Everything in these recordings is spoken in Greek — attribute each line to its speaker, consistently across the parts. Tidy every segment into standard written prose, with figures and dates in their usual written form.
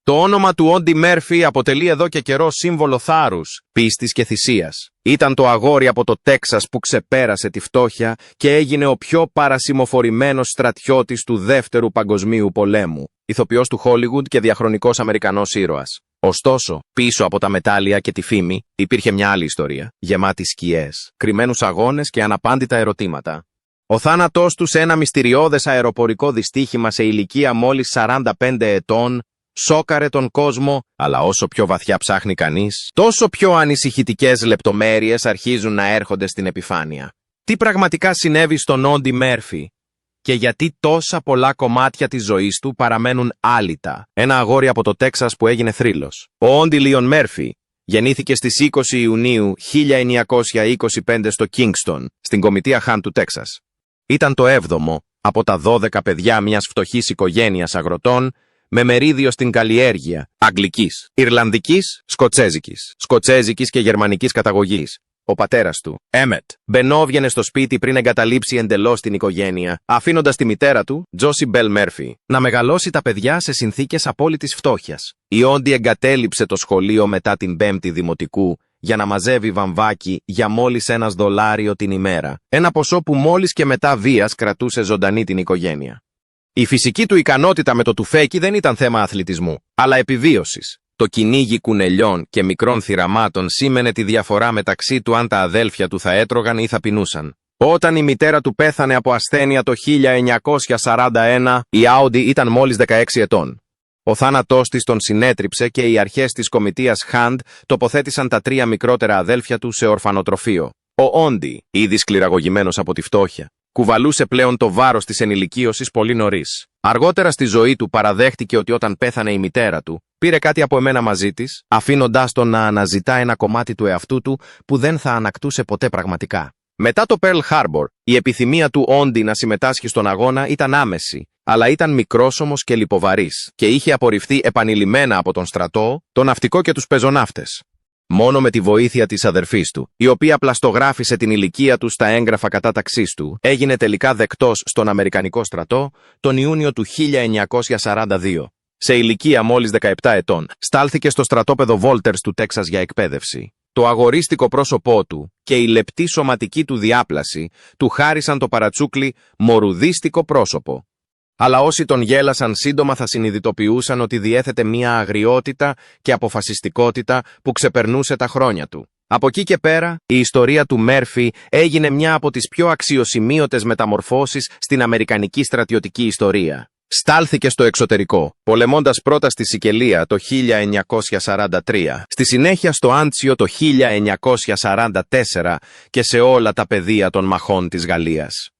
Speaker 1: Το όνομα του Όντι Μέρφυ αποτελεί εδώ και καιρό σύμβολο θάρρους, πίστης και θυσίας. Ήταν το αγόρι από το Τέξας που ξεπέρασε τη φτώχεια και έγινε ο πιο παρασημοφορημένος στρατιώτης του Δεύτερου Παγκοσμίου Πολέμου, ηθοποιός του Χόλιγουντ και διαχρονικός Αμερικανός ήρωας. Ωστόσο, πίσω από τα μετάλλια και τη φήμη, υπήρχε μια άλλη ιστορία, γεμάτη σκιές, κρυμμένους αγώνες και αναπάντητα ερωτήματα. Ο θάνατός του σε ένα μυστηριώδες αεροπορικό δυστύχημα σε ηλικία μόλις 45 ετών σόκαρε τον κόσμο, αλλά όσο πιο βαθιά ψάχνει κανείς, τόσο πιο ανησυχητικές λεπτομέρειες αρχίζουν να έρχονται στην επιφάνεια. Τι πραγματικά συνέβη στον Όντι Μέρφυ και γιατί τόσα πολλά κομμάτια της ζωής του παραμένουν άλυτα. Ένα αγόρι από το Τέξας που έγινε θρύλος. Ο Όντι Λίον Μέρφυ γεννήθηκε στις 20 Ιουνίου 1925 στο Κίνγκστον, στην κομιτεία Χαν του Τέξας. Ήταν το 7ο από τα 12 παιδιά μιας φτωχής οικογένειας αγροτών, με μερίδιο στην καλλιέργεια αγγλικής, ιρλανδικής, σκοτσέζικης και γερμανικής καταγωγής. Ο πατέρας του, Έμετ, μπαινόβγαινε στο σπίτι πριν εγκαταλείψει εντελώς την οικογένεια, αφήνοντας τη μητέρα του, Τζόσι Μπέλ Μέρφυ, να μεγαλώσει τα παιδιά σε συνθήκες απόλυτης φτώχειας. Η Όντι εγκατέλειψε το σχολείο μετά την 5η δημοτικού για να μαζεύει βαμβάκι για μόλις $1 την ημέρα, ένα ποσό που μόλις και μετά βίας κρατούσε ζωντανή την οικογένεια. Η φυσική του ικανότητα με το τουφέκι δεν ήταν θέμα αθλητισμού, αλλά επιβίωσης. Το κυνήγι κουνελιών και μικρών θυραμάτων σήμαινε τη διαφορά μεταξύ του αν τα αδέλφια του θα έτρωγαν ή θα πεινούσαν. Όταν η μητέρα του πέθανε από ασθένεια το 1941, η Άουντι ήταν μόλις 16 ετών. Ο θάνατός της τον συνέτριψε και οι αρχές της κομιτείας Χαντ τοποθέτησαν τα 3 μικρότερα αδέλφια του σε ορφανοτροφείο. Ο Όντι, ήδη σκληραγωγημένος από τη φτώχεια, κουβαλούσε πλέον το βάρος της ενηλικίωσης πολύ νωρίς. Αργότερα στη ζωή του παραδέχτηκε ότι όταν πέθανε η μητέρα του, πήρε κάτι από εμένα μαζί της, αφήνοντάς τον να αναζητά ένα κομμάτι του εαυτού του που δεν θα ανακτούσε ποτέ πραγματικά. Μετά το Pearl Harbor, η επιθυμία του Όντι να συμμετάσχει στον αγώνα ήταν άμεση, αλλά ήταν μικρόσωμος και λιποβαρής και είχε απορριφθεί επανειλημμένα από τον στρατό, τον ναυτικό και τους πεζοναύτες. Μόνο με τη βοήθεια της αδερφής του, η οποία πλαστογράφησε την ηλικία του στα έγγραφα κατάταξής του, έγινε τελικά δεκτός στον Αμερικανικό στρατό τον Ιούνιο του 1942. Σε ηλικία μόλις 17 ετών, στάλθηκε στο στρατόπεδο Βόλτερς του Τέξας για εκπαίδευση. Το αγορίστικο πρόσωπό του και η λεπτή σωματική του διάπλαση του χάρισαν το παρατσούκλι «μορουδίστικο πρόσωπο». Αλλά όσοι τον γέλασαν σύντομα θα συνειδητοποιούσαν ότι διέθετε μία αγριότητα και αποφασιστικότητα που ξεπερνούσε τα χρόνια του. Από εκεί και πέρα, η ιστορία του Μέρφυ έγινε μια από τις πιο αξιοσημείωτες μεταμορφώσεις στην αμερικανική στρατιωτική ιστορία. Στάλθηκε στο εξωτερικό, πολεμώντας πρώτα στη Σικελία το 1943, στη συνέχεια στο Άντσιο το 1944 και σε όλα τα πεδία των μαχών της Γαλλίας.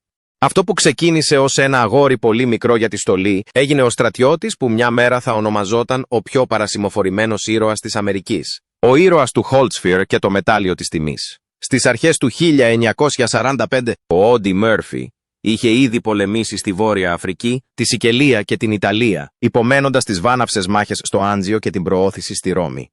Speaker 1: Αυτό που ξεκίνησε ως ένα αγόρι πολύ μικρό για τη στολή, έγινε ο στρατιώτης που μια μέρα θα ονομαζόταν ο πιο παρασημοφορημένος ήρωας της Αμερικής. Ο ήρωας του Χόλτσφιρ και το μετάλλιο της τιμής. Στις αρχές του 1945, ο Όντι Μέρφυ είχε ήδη πολεμήσει στη Βόρεια Αφρική, τη Σικελία και την Ιταλία, υπομένοντας τις βάναυσες μάχες στο Άντζιο και την προώθηση στη Ρώμη.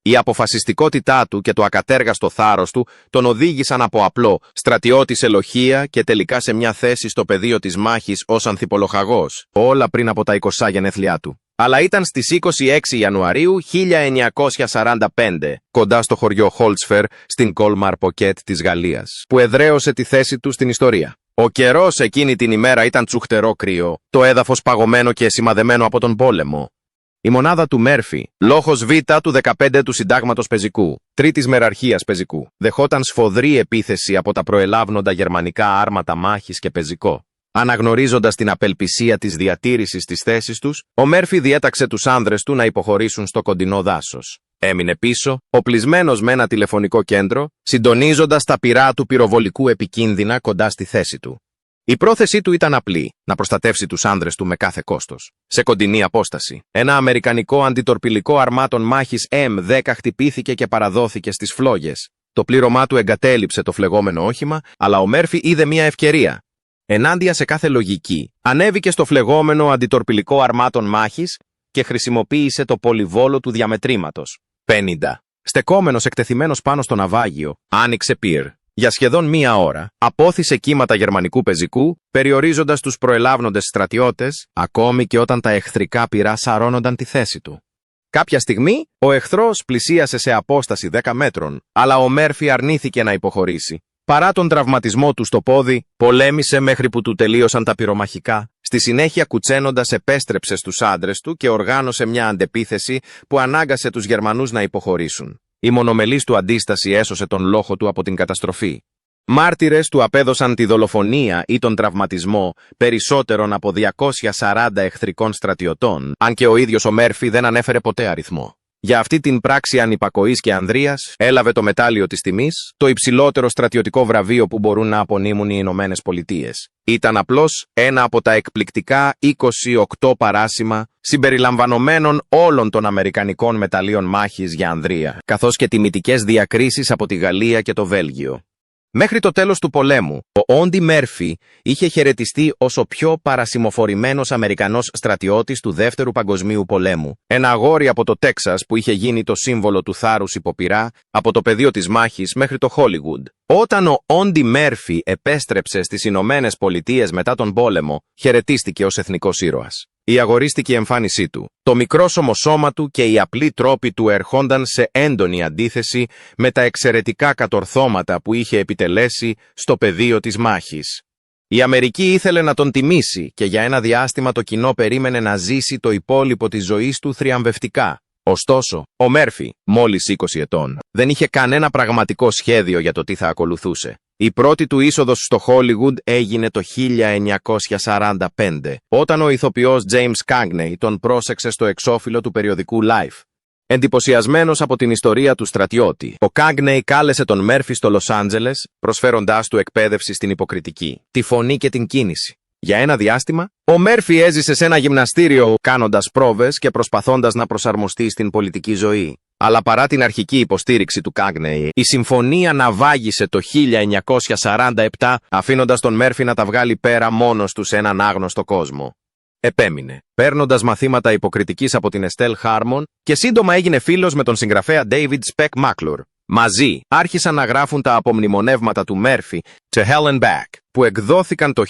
Speaker 1: Η αποφασιστικότητά του και το ακατέργαστο θάρρος του τον οδήγησαν από απλό στρατιώτη σε λοχεία και τελικά σε μια θέση στο πεδίο της μάχης ως ανθιπολοχαγός, όλα πριν από τα 20 γενέθλιά του. Αλλά ήταν στις 26 Ιανουαρίου 1945, κοντά στο χωριό Χόλτσφερ, στην Κόλμαρ Ποκέτ της Γαλλίας, που εδραίωσε τη θέση του στην ιστορία. Ο καιρός εκείνη την ημέρα ήταν τσουχτερό κρύο, το έδαφος παγωμένο και σημαδεμένο από τον πόλεμο. Η μονάδα του Μέρφυ, λόγος Β του 15 του Συντάγματος Πεζικού, τρίτης μεραρχίας Πεζικού, δεχόταν σφοδρή επίθεση από τα προελάβνοντα γερμανικά άρματα μάχης και πεζικό. Αναγνωρίζοντας την απελπισία της διατήρησης της θέσης τους, ο Μέρφυ διέταξε τους άνδρες του να υποχωρήσουν στο κοντινό δάσος. Έμεινε πίσω, οπλισμένος με ένα τηλεφωνικό κέντρο, συντονίζοντας τα πυρά του πυροβολικού επικίνδυνα κοντά στη θέση του. Η πρόθεσή του ήταν απλή, να προστατεύσει τους άνδρες του με κάθε κόστος. Σε κοντινή απόσταση, ένα αμερικανικό αντιτορπιλικό αρμάτων μάχης M10 χτυπήθηκε και παραδόθηκε στις φλόγες. Το πλήρωμά του εγκατέλειψε το φλεγόμενο όχημα, αλλά ο Μέρφυ είδε μια ευκαιρία. Ενάντια σε κάθε λογική, ανέβηκε στο φλεγόμενο αντιτορπιλικό αρμάτων μάχης και χρησιμοποίησε το πολυβόλο του διαμετρήματος. 50. Στεκόμενος εκτεθειμένος πάνω στο ναυάγιο, άνοιξε πυρ. Για σχεδόν μία ώρα, απόθησε κύματα γερμανικού πεζικού, περιορίζοντας τους προελάβνοντες στρατιώτες, ακόμη και όταν τα εχθρικά πυρά σαρώνονταν τη θέση του. Κάποια στιγμή, ο εχθρός πλησίασε σε απόσταση 10 μέτρων, αλλά ο Μέρφυ αρνήθηκε να υποχωρήσει. Παρά τον τραυματισμό του στο πόδι, πολέμησε μέχρι που του τελείωσαν τα πυρομαχικά. Στη συνέχεια, κουτσένοντας, επέστρεψε στους άντρες του και οργάνωσε μια αντεπίθεση που ανάγκασε τους Γερμανούς να υποχωρήσουν. Η μονομελής του αντίσταση έσωσε τον λόγο του από την καταστροφή. Μάρτυρες του απέδωσαν τη δολοφονία ή τον τραυματισμό περισσότερων από 240 εχθρικών στρατιωτών, αν και ο ίδιος ο Μέρφυ δεν ανέφερε ποτέ αριθμό. Για αυτή την πράξη ανυπακοής και ανδρείας έλαβε το μετάλλιο της τιμής, το υψηλότερο στρατιωτικό βραβείο που μπορούν να απονείμουν οι Ηνωμένες Πολιτείες. Ήταν απλώς ένα από τα εκπληκτικά 28 παράσημα συμπεριλαμβανομένων όλων των αμερικανικών μεταλλίων μάχης για ανδρεία, καθώς και τιμητικές διακρίσεις από τη Γαλλία και το Βέλγιο. Μέχρι το τέλος του πολέμου, ο Όντι Μέρφυ είχε χαιρετιστεί ως ο πιο παρασημοφορημένος Αμερικανός στρατιώτης του Δεύτερου Παγκοσμίου Πολέμου. Ένα αγόρι από το Τέξας που είχε γίνει το σύμβολο του θάρρους υποπειρά από το πεδίο της μάχης μέχρι το Χόλιγουντ. Όταν ο Όντι Μέρφυ επέστρεψε στις Ηνωμένες Πολιτείες μετά τον πόλεμο, χαιρετίστηκε ως εθνικός ήρωας. Η αγορίστικη εμφάνισή του, το μικρόσωμο σώμα του και οι απλοί τρόποι του ερχόνταν σε έντονη αντίθεση με τα εξαιρετικά κατορθώματα που είχε επιτελέσει στο πεδίο της μάχης. Η Αμερική ήθελε να τον τιμήσει και για ένα διάστημα το κοινό περίμενε να ζήσει το υπόλοιπο της ζωής του θριαμβευτικά. Ωστόσο, ο Μέρφυ, μόλις 20 ετών, δεν είχε κανένα πραγματικό σχέδιο για το τι θα ακολουθούσε. Η πρώτη του είσοδος στο Χόλιγουντ έγινε το 1945, όταν ο ηθοποιός James Cagney τον πρόσεξε στο εξώφυλλο του περιοδικού Life. Εντυπωσιασμένος από την ιστορία του στρατιώτη, ο Cagney κάλεσε τον Μέρφυ στο Λος Άντζελες, προσφέροντάς του εκπαίδευση στην υποκριτική, τη φωνή και την κίνηση. Για ένα διάστημα, ο Μέρφυ έζησε σε ένα γυμναστήριο κάνοντας πρόβες και προσπαθώντας να προσαρμοστεί στην πολιτική ζωή. Αλλά παρά την αρχική υποστήριξη του Cagney, η συμφωνία ναυάγησε το 1947, αφήνοντας τον Μέρφυ να τα βγάλει πέρα μόνος του σε έναν άγνωστο κόσμο. Επέμεινε, παίρνοντας μαθήματα υποκριτικής από την Εστέλ Χάρμον και σύντομα έγινε φίλος με τον συγγραφέα David Speck Macklure. Μαζί άρχισαν να γράφουν τα απομνημονεύματα του Μέρφυ, To Hell and Back, που εκδόθηκαν το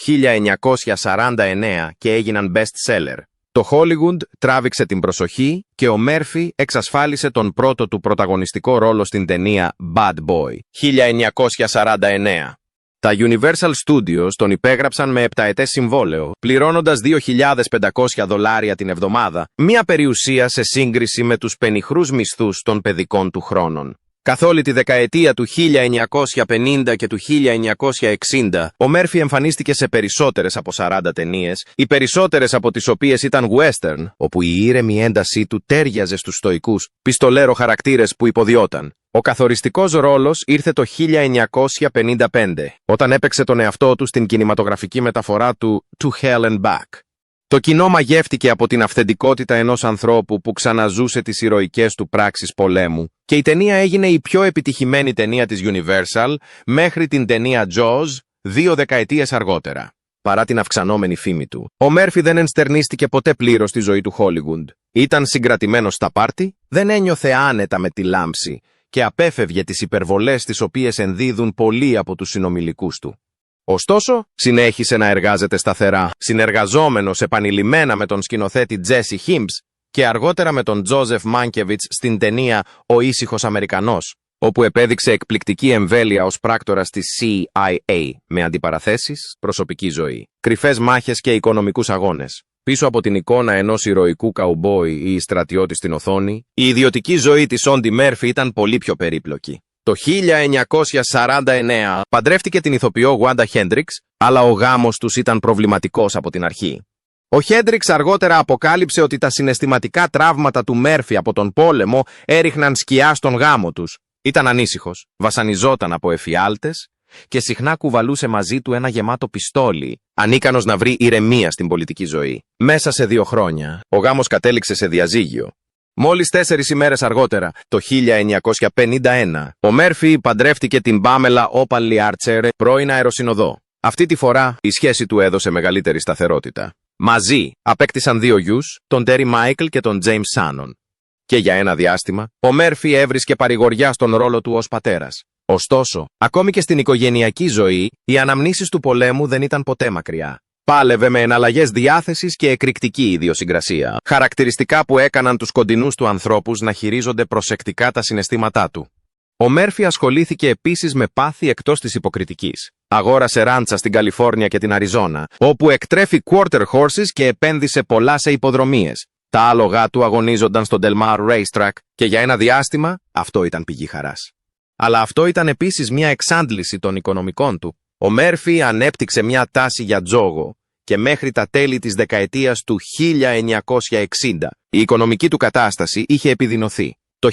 Speaker 1: 1949 και έγιναν best-seller. Το Χόλιγουντ τράβηξε την προσοχή και ο Μέρφυ εξασφάλισε τον πρώτο του πρωταγωνιστικό ρόλο στην ταινία Bad Boy, 1949. Τα Universal Studios τον υπέγραψαν με 7ετές συμβόλαιο, πληρώνοντας $2.500 την εβδομάδα, μια περιουσία σε σύγκριση με τους πενιχρούς μισθούς των παιδικών του χρόνων. Καθ' όλη τη δεκαετία του 1950 και του 1960, ο Μέρφυ εμφανίστηκε σε περισσότερες από 40 ταινίες, οι περισσότερες από τις οποίες ήταν western, όπου η ήρεμη έντασή του τέριαζε στους στοικούς, πιστολέρο χαρακτήρες που υποδιόταν. Ο καθοριστικός ρόλος ήρθε το 1955, όταν έπαιξε τον εαυτό του στην κινηματογραφική μεταφορά του To Hell and Back. Το κοινό μαγεύτηκε από την αυθεντικότητα ενός ανθρώπου που ξαναζούσε τις ηρωικές του πράξεις πολέμου και η ταινία έγινε η πιο επιτυχημένη ταινία της Universal μέχρι την ταινία Jaws 2 δεκαετίες αργότερα. Παρά την αυξανόμενη φήμη του, ο Μέρφυ δεν ενστερνίστηκε ποτέ πλήρως στη ζωή του Χόλιγουντ. Ήταν συγκρατημένος στα πάρτι, δεν ένιωθε άνετα με τη λάμψη και απέφευγε τις υπερβολές τις οποίες ενδίδουν πολλοί από τους συνομιλικούς του. Ωστόσο, συνέχισε να εργάζεται σταθερά, συνεργαζόμενος επανειλημμένα με τον σκηνοθέτη Τζέσι Χίμπς και αργότερα με τον Τζόζεφ Μάνκεβιτς στην ταινία «Ο ήσυχος Αμερικανός», όπου επέδειξε εκπληκτική εμβέλεια ως πράκτορας της CIA, με αντιπαραθέσεις, προσωπική ζωή, κρυφές μάχες και οικονομικούς αγώνες. Πίσω από την εικόνα ενός ηρωικού καουμπόι ή στρατιώτη στην οθόνη, η ιδιωτική ζωή της Όντι Μέρφυ ήταν πολύ πιο περίπλοκη. Το 1949 παντρεύτηκε την ηθοποιό Γουάντα Χέντριξ, αλλά ο γάμος τους ήταν προβληματικός από την αρχή. Ο Χέντριξ αργότερα αποκάλυψε ότι τα συναισθηματικά τραύματα του Μέρφυ από τον πόλεμο έριχναν σκιά στον γάμο τους. Ήταν ανήσυχος, βασανιζόταν από εφιάλτες και συχνά κουβαλούσε μαζί του ένα γεμάτο πιστόλι, ανίκανος να βρει ηρεμία στην πολιτική ζωή. Μέσα σε 2 χρόνια, ο γάμος κατέληξε σε διαζύγιο. Μόλις 4 ημέρες αργότερα, το 1951, ο Μέρφυ παντρεύτηκε την Πάμελα Όπαλι Άρτσερ, πρώην αεροσυνοδό. Αυτή τη φορά, η σχέση του έδωσε μεγαλύτερη σταθερότητα. Μαζί απέκτησαν 2 γιους, τον Τέρι Μάικλ και τον Τζέιμς Σάνον. Και για ένα διάστημα, ο Μέρφυ έβρισκε παρηγοριά στον ρόλο του ως πατέρας. Ωστόσο, ακόμη και στην οικογενειακή ζωή, οι αναμνήσεις του πολέμου δεν ήταν ποτέ μακριά. Πάλευε με εναλλαγές διάθεσης και εκρηκτική ιδιοσυγκρασία, χαρακτηριστικά που έκαναν τους κοντινούς του ανθρώπους να χειρίζονται προσεκτικά τα συναισθήματά του. Ο Μέρφυ ασχολήθηκε επίσης με πάθη εκτός της υποκριτικής. Αγόρασε ράντσα στην Καλιφόρνια και την Αριζόνα, όπου εκτρέφει quarter horses και επένδυσε πολλά σε υποδρομίες. Τα άλογα του αγωνίζονταν στο Del Mar Racetrack και για ένα διάστημα αυτό ήταν πηγή χαράς. Αλλά αυτό ήταν επίσης μια εξάντληση των οικονομικών του. Ο Μέρφυ ανέπτυξε μια τάση για τζόγο και μέχρι τα τέλη της δεκαετίας του 1960 η οικονομική του κατάσταση είχε επιδεινωθεί. Το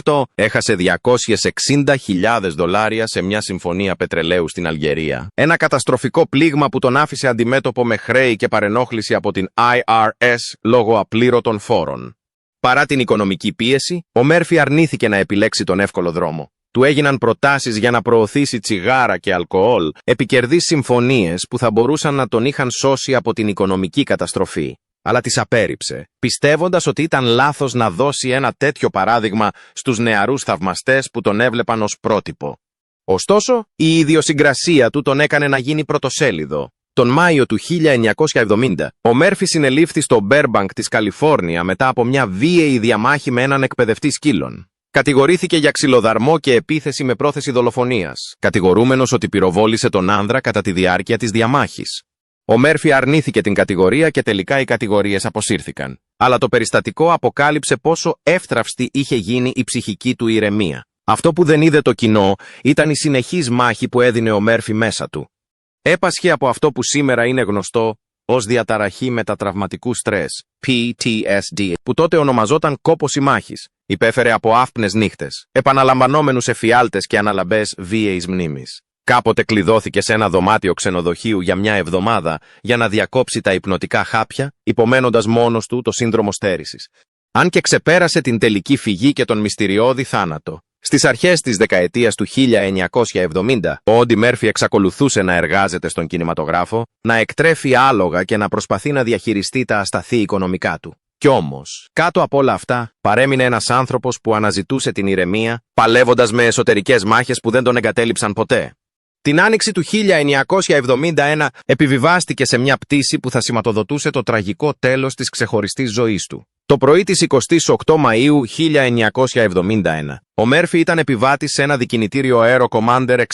Speaker 1: 1968 έχασε $260,000 σε μια συμφωνία πετρελαίου στην Αλγερία. Ένα καταστροφικό πλήγμα που τον άφησε αντιμέτωπο με χρέη και παρενόχληση από την IRS λόγω απλήρωτων φόρων. Παρά την οικονομική πίεση, ο Μέρφυ αρνήθηκε να επιλέξει τον εύκολο δρόμο. Του έγιναν προτάσεις για να προωθήσει τσιγάρα και αλκοόλ, επικερδείς συμφωνίες που θα μπορούσαν να τον είχαν σώσει από την οικονομική καταστροφή. Αλλά τις απέρριψε, πιστεύοντας ότι ήταν λάθος να δώσει ένα τέτοιο παράδειγμα στους νεαρούς θαυμαστές που τον έβλεπαν ως πρότυπο. Ωστόσο, η ιδιοσυγκρασία του τον έκανε να γίνει πρωτοσέλιδο. Τον Μάιο του 1970, ο Μέρφυ συνελήφθη στο Μπέρμπανκ της Καλιφόρνια μετά από μια βίαιη διαμάχη με έναν εκπαιδευτή σκύλων. Κατηγορήθηκε για ξυλοδαρμό και επίθεση με πρόθεση δολοφονίας, κατηγορούμενος ότι πυροβόλησε τον άνδρα κατά τη διάρκεια της διαμάχης. Ο Μέρφυ αρνήθηκε την κατηγορία και τελικά οι κατηγορίες αποσύρθηκαν. Αλλά το περιστατικό αποκάλυψε πόσο εύθραυστη είχε γίνει η ψυχική του ηρεμία. Αυτό που δεν είδε το κοινό ήταν η συνεχής μάχη που έδινε ο Μέρφυ μέσα του. Έπασχε από αυτό που σήμερα είναι γνωστό ως διαταραχή μετατραυματικού στρες, PTSD, που τότε ονομαζόταν κόπωση μάχης. Υπέφερε από άφπνες νύχτες, επαναλαμβανόμενους εφιάλτες και αναλαμπές βίαιης μνήμης. Κάποτε κλειδώθηκε σε ένα δωμάτιο ξενοδοχείου για μια εβδομάδα για να διακόψει τα υπνοτικά χάπια, υπομένοντας μόνος του το σύνδρομο στέρησης. Αν και ξεπέρασε την τελική φυγή και τον μυστηριώδη θάνατο. Στις αρχές της δεκαετίας του 1970, ο Όντι Μέρφυ εξακολουθούσε να εργάζεται στον κινηματογράφο, να εκτρέφει άλογα και να προσπαθεί να διαχειριστεί τα ασταθή οικονομικά του. Κι όμως, κάτω από όλα αυτά, παρέμεινε ένας άνθρωπος που αναζητούσε την ηρεμία, παλεύοντας με εσωτερικές μάχες που δεν τον εγκατέλειψαν ποτέ. Την άνοιξη του 1971 επιβιβάστηκε σε μια πτήση που θα σηματοδοτούσε το τραγικό τέλος της ξεχωριστής ζωής του. Το πρωί της 28 Μαΐου 1971, ο Μέρφυ ήταν επιβάτης σε ένα δικινητήριο Aero Commander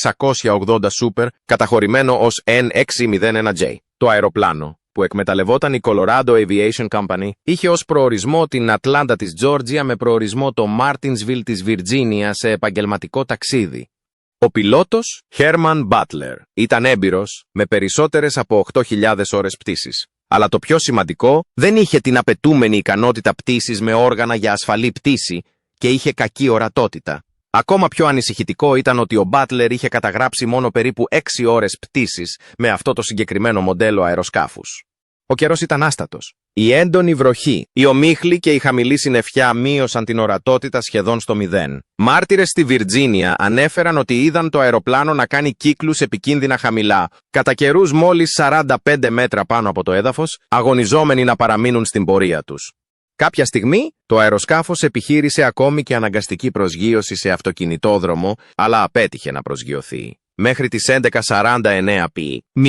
Speaker 1: 680 Super, καταχωρημένο ως N601J. Το αεροπλάνο, που εκμεταλλευόταν η Colorado Aviation Company, είχε ως προορισμό την Ατλάντα της Τζόρτζια με προορισμό το Martinsville της Βιρτζίνια σε επαγγελματικό ταξίδι. Ο πιλότος, Herman Butler, ήταν έμπειρος με περισσότερες από 8.000 ώρες πτήσης. Αλλά το πιο σημαντικό, δεν είχε την απαιτούμενη ικανότητα πτήσης με όργανα για ασφαλή πτήση και είχε κακή ορατότητα. Ακόμα πιο ανησυχητικό ήταν ότι ο Butler είχε καταγράψει μόνο περίπου 6 ώρες πτήσης με αυτό το συγκεκριμένο μοντέλο αεροσκάφους. Ο καιρός ήταν άστατος. Η έντονη βροχή, η ομίχλη και η χαμηλή συννεφιά μείωσαν την ορατότητα σχεδόν στο 0. Μάρτυρες στη Βιρτζίνια ανέφεραν ότι είδαν το αεροπλάνο να κάνει κύκλους επικίνδυνα χαμηλά, κατά καιρούς μόλις 45 μέτρα πάνω από το έδαφος, αγωνιζόμενοι να παραμείνουν στην πορεία τους. Κάποια στιγμή, το αεροσκάφος επιχείρησε ακόμη και αναγκαστική προσγείωση σε αυτοκινητόδρομο, αλλά απέτυχε να προσγειωθεί. Μέχρι τις 11:49 π.μ.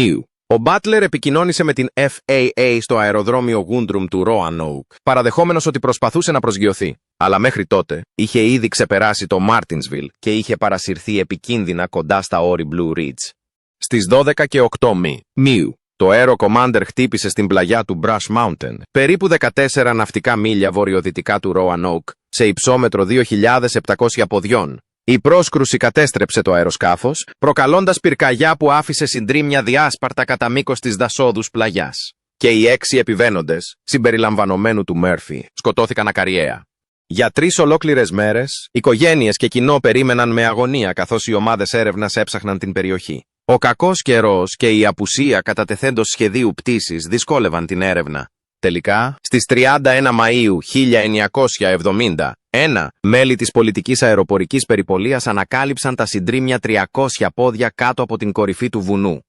Speaker 1: Ο Butler επικοινώνησε με την FAA στο αεροδρόμιο Gundrum του Roanoke, παραδεχόμενος ότι προσπαθούσε να προσγειωθεί. Αλλά μέχρι τότε είχε ήδη ξεπεράσει το Martinsville και είχε παρασυρθεί επικίνδυνα κοντά στα όρη Blue Ridge. Στις 12:08 μ. το Aero Commander χτύπησε στην πλαγιά του Brush Mountain, περίπου 14 ναυτικά μίλια βορειοδυτικά του Roanoke, σε υψόμετρο 2.700 ποδιών. Η πρόσκρουση κατέστρεψε το αεροσκάφος, προκαλώντας πυρκαγιά που άφησε συντρίμμια διάσπαρτα κατά μήκος της δασόδους πλαγιάς. Και οι 6 επιβαίνοντες, συμπεριλαμβανομένου του Μέρφυ, σκοτώθηκαν ακαριέα. Για 3 ολόκληρες μέρες, οικογένειες και κοινό περίμεναν με αγωνία καθώς οι ομάδες έρευνας έψαχναν την περιοχή. Ο κακός καιρός και η απουσία κατατεθέντος σχεδίου πτήσης δυσκόλευαν την έρευνα. Τελικά, στις 31 Μαΐου 1971, μέλη της πολιτικής αεροπορικής περιπολίας ανακάλυψαν τα συντρίμμια 300 πόδια κάτω από την κορυφή του βουνού.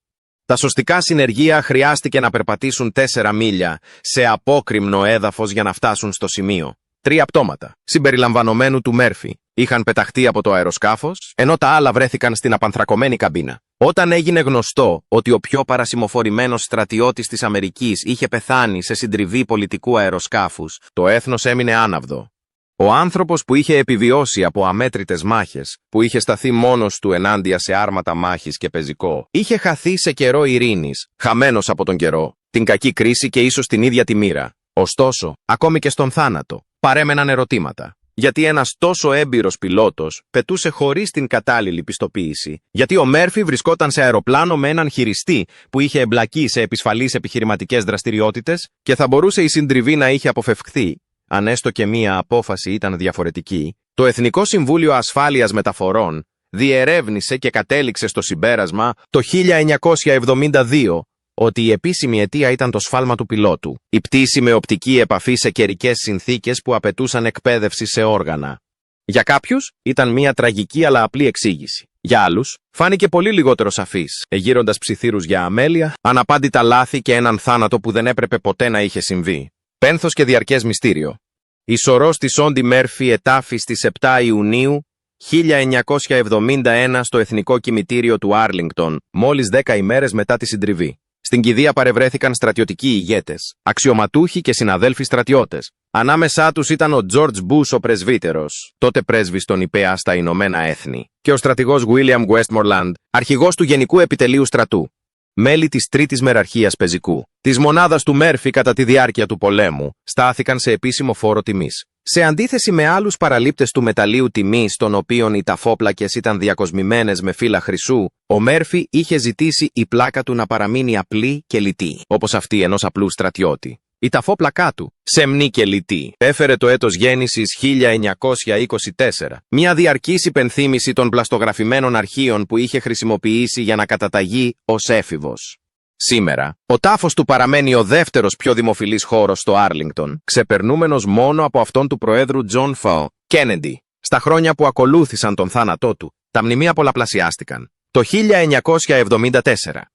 Speaker 1: Τα σωστικά συνεργεία χρειάστηκε να περπατήσουν 4 μίλια σε απόκρημνο έδαφος για να φτάσουν στο σημείο. 3 πτώματα, συμπεριλαμβανομένου του Μέρφυ, είχαν πεταχτεί από το αεροσκάφος, ενώ τα άλλα βρέθηκαν στην απανθρακωμένη καμπίνα. Όταν έγινε γνωστό ότι ο πιο παρασημοφορημένος στρατιώτης της Αμερικής είχε πεθάνει σε συντριβή πολιτικού αεροσκάφους, το έθνος έμεινε άναυδο. Ο άνθρωπος που είχε επιβιώσει από αμέτρητες μάχες, που είχε σταθεί μόνος του ενάντια σε άρματα μάχης και πεζικό, είχε χαθεί σε καιρό ειρήνης, χαμένος από τον καιρό, την κακή κρίση και ίσως την ίδια τη μοίρα. Ωστόσο, ακόμη και στον θάνατο, παρέμεναν ερωτήματα. Γιατί ένας τόσο έμπειρος πιλότος πετούσε χωρίς την κατάλληλη πιστοποίηση, γιατί ο Μέρφυ βρισκόταν σε αεροπλάνο με έναν χειριστή που είχε εμπλακεί σε επισφαλείς επιχειρηματικές δραστηριότητες και θα μπορούσε η συντριβή να είχε αποφευχθεί, αν έστω και μία απόφαση ήταν διαφορετική. Το Εθνικό Συμβούλιο Ασφάλειας Μεταφορών διερεύνησε και κατέληξε στο συμπέρασμα το 1972 ότι η επίσημη αιτία ήταν το σφάλμα του πιλότου, η πτήση με οπτική επαφή σε καιρικές συνθήκες που απαιτούσαν εκπαίδευση σε όργανα. Για κάποιους ήταν μια τραγική αλλά απλή εξήγηση. Για άλλους φάνηκε πολύ λιγότερο σαφής, εγείροντας ψιθύρους για αμέλεια, αναπάντητα λάθη και έναν θάνατο που δεν έπρεπε ποτέ να είχε συμβεί. Πένθος και διαρκές μυστήριο. Η σωρός της Όντι Μέρφυ ετάφη στις 7 Ιουνίου 1971 στο Εθνικό Κημητήριο του Άρλιγκτον, μόλις 10 ημέρες μετά τη συντριβή. Στην κηδεία παρευρέθηκαν στρατιωτικοί ηγέτες, αξιωματούχοι και συναδέλφοι στρατιώτες. Ανάμεσά τους ήταν ο Τζορτζ Μπούς ο πρεσβύτερος, τότε πρέσβης των ΙΠΑ στα Ηνωμένα Έθνη, και ο στρατηγός William Westmoreland, αρχηγός του Γενικού Επιτελείου Στρατού. Μέλη της Τρίτης Μεραρχίας Πεζικού, της μονάδας του Μέρφυ κατά τη διάρκεια του πολέμου, στάθηκαν σε επίσημο φόρο τιμής. Σε αντίθεση με άλλους παραλήπτες του μεταλλείου τιμής, των οποίων οι ταφόπλακες ήταν διακοσμημένες με φύλλα χρυσού, ο Μέρφυ είχε ζητήσει η πλάκα του να παραμείνει απλή και λιτή, όπως αυτή ενός απλού στρατιώτη. Η ταφόπλακά του, σεμνή και λιτή, έφερε το έτος γέννησης 1924, μια διαρκής υπενθύμηση των πλαστογραφημένων αρχείων που είχε χρησιμοποιήσει για να καταταγεί ως έφηβος. Σήμερα, ο τάφος του παραμένει ο δεύτερος πιο δημοφιλής χώρος στο Άρλιγκτον, ξεπερνούμενος μόνο από αυτόν του Προέδρου Τζον Φ. Κένεντι. Στα χρόνια που ακολούθησαν τον θάνατό του, τα μνημεία πολλαπλασιάστηκαν. Το 1974,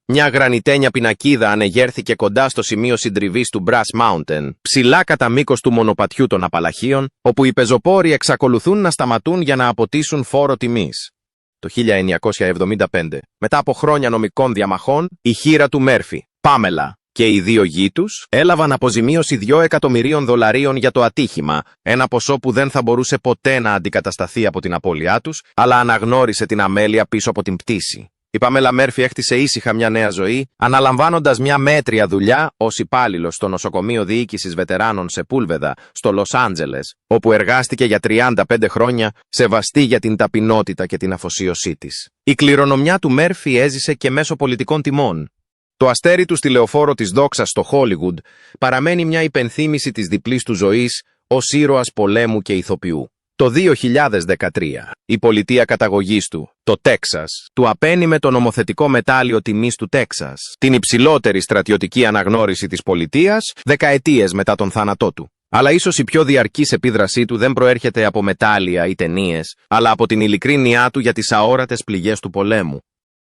Speaker 1: μια γρανιτένια πινακίδα ανεγέρθηκε κοντά στο σημείο συντριβής του Brass Mountain, ψηλά κατά μήκος του μονοπατιού των Απαλαχίων, όπου οι πεζοπόροι εξακολουθούν να σταματούν για να αποτίσουν φόρο τιμής. Το 1975, μετά από χρόνια νομικών διαμαχών, η χήρα του Μέρφυ, Πάμελα, και οι δύο γη τους έλαβαν αποζημίωση $2 εκατομμυρίων για το ατύχημα, ένα ποσό που δεν θα μπορούσε ποτέ να αντικατασταθεί από την απώλειά τους, αλλά αναγνώρισε την αμέλεια πίσω από την πτήση. Η Πάμελα Μέρφυ έκτισε ήσυχα μια νέα ζωή, αναλαμβάνοντας μια μέτρια δουλειά ως υπάλληλος στο νοσοκομείο διοίκησης βετεράνων σε Πούλβεδα, στο Λος Άντζελες, όπου εργάστηκε για 35 χρόνια, σεβαστή για την ταπεινότητα και την αφοσίωσή της. Η κληρονομιά του Μέρφυ έζησε και μέσω πολιτικών τιμών. Το αστέρι του στη λεωφόρο της δόξας στο Χόλιγουντ παραμένει μια υπενθύμηση της διπλής του ζωής ως ήρωας πολέμου και ηθοποιού. Το 2013, η πολιτεία καταγωγής του, το Τέξας, του απένιμε το νομοθετικό μετάλλιο τιμής του Τέξας, την υψηλότερη στρατιωτική αναγνώριση της πολιτείας, δεκαετίες μετά τον θάνατό του. Αλλά ίσως η πιο διαρκής επίδρασή του δεν προέρχεται από μετάλλια ή ταινίες, αλλά από την ειλικρίνειά του για τις αόρατες πληγές του πολέμου.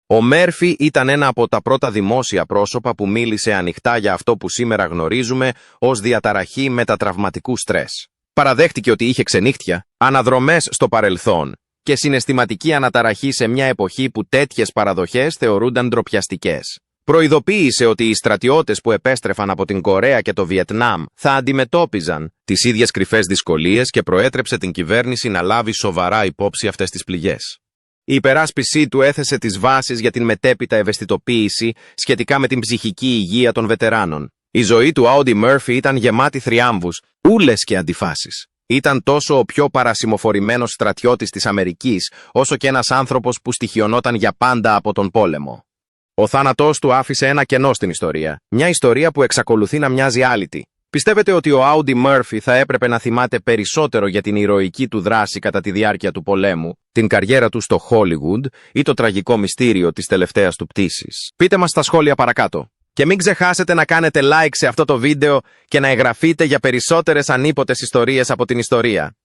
Speaker 1: Ο Μέρφυ ήταν ένα από τα πρώτα δημόσια πρόσωπα που μίλησε ανοιχτά για αυτό που σήμερα γνωρίζουμε ως διαταραχή μετατραυματικού στρες. Παραδέχτηκε ότι είχε ξενύχτια, αναδρομές στο παρελθόν και συναισθηματική αναταραχή σε μια εποχή που τέτοιες παραδοχές θεωρούνταν ντροπιαστικές. Προειδοποίησε ότι οι στρατιώτες που επέστρεφαν από την Κορέα και το Βιετνάμ θα αντιμετώπιζαν τις ίδιες κρυφές δυσκολίες και προέτρεψε την κυβέρνηση να λάβει σοβαρά υπόψη αυτές τις πληγές. Η υπεράσπιση του έθεσε τις βάσεις για την μετέπειτα ευαισθητοποίηση σχετικά με την ψυχική υγεία των βετεράνων. Η ζωή του Άουντι Μέρφυ ήταν γεμάτη θριάμβους, ούλες και αντιφάσεις. Ήταν τόσο ο πιο παρασημοφορημένος στρατιώτης της Αμερικής, όσο και ένας άνθρωπος που στοιχειωνόταν για πάντα από τον πόλεμο. Ο θάνατός του άφησε ένα κενό στην ιστορία, μια ιστορία που εξακολουθεί να μοιάζει άλυτη. Πιστεύετε ότι ο Άουντι Μέρφυ θα έπρεπε να θυμάται περισσότερο για την ηρωική του δράση κατά τη διάρκεια του πολέμου, την καριέρα του στο Χόλιγουντ ή το τραγικό μυστήριο της τελευταίας του πτήσης? Πείτε μας στα σχόλια παρακάτω. Και μην ξεχάσετε να κάνετε like σε αυτό το βίντεο και να εγγραφείτε για περισσότερες ανίποτες ιστορίες από την ιστορία.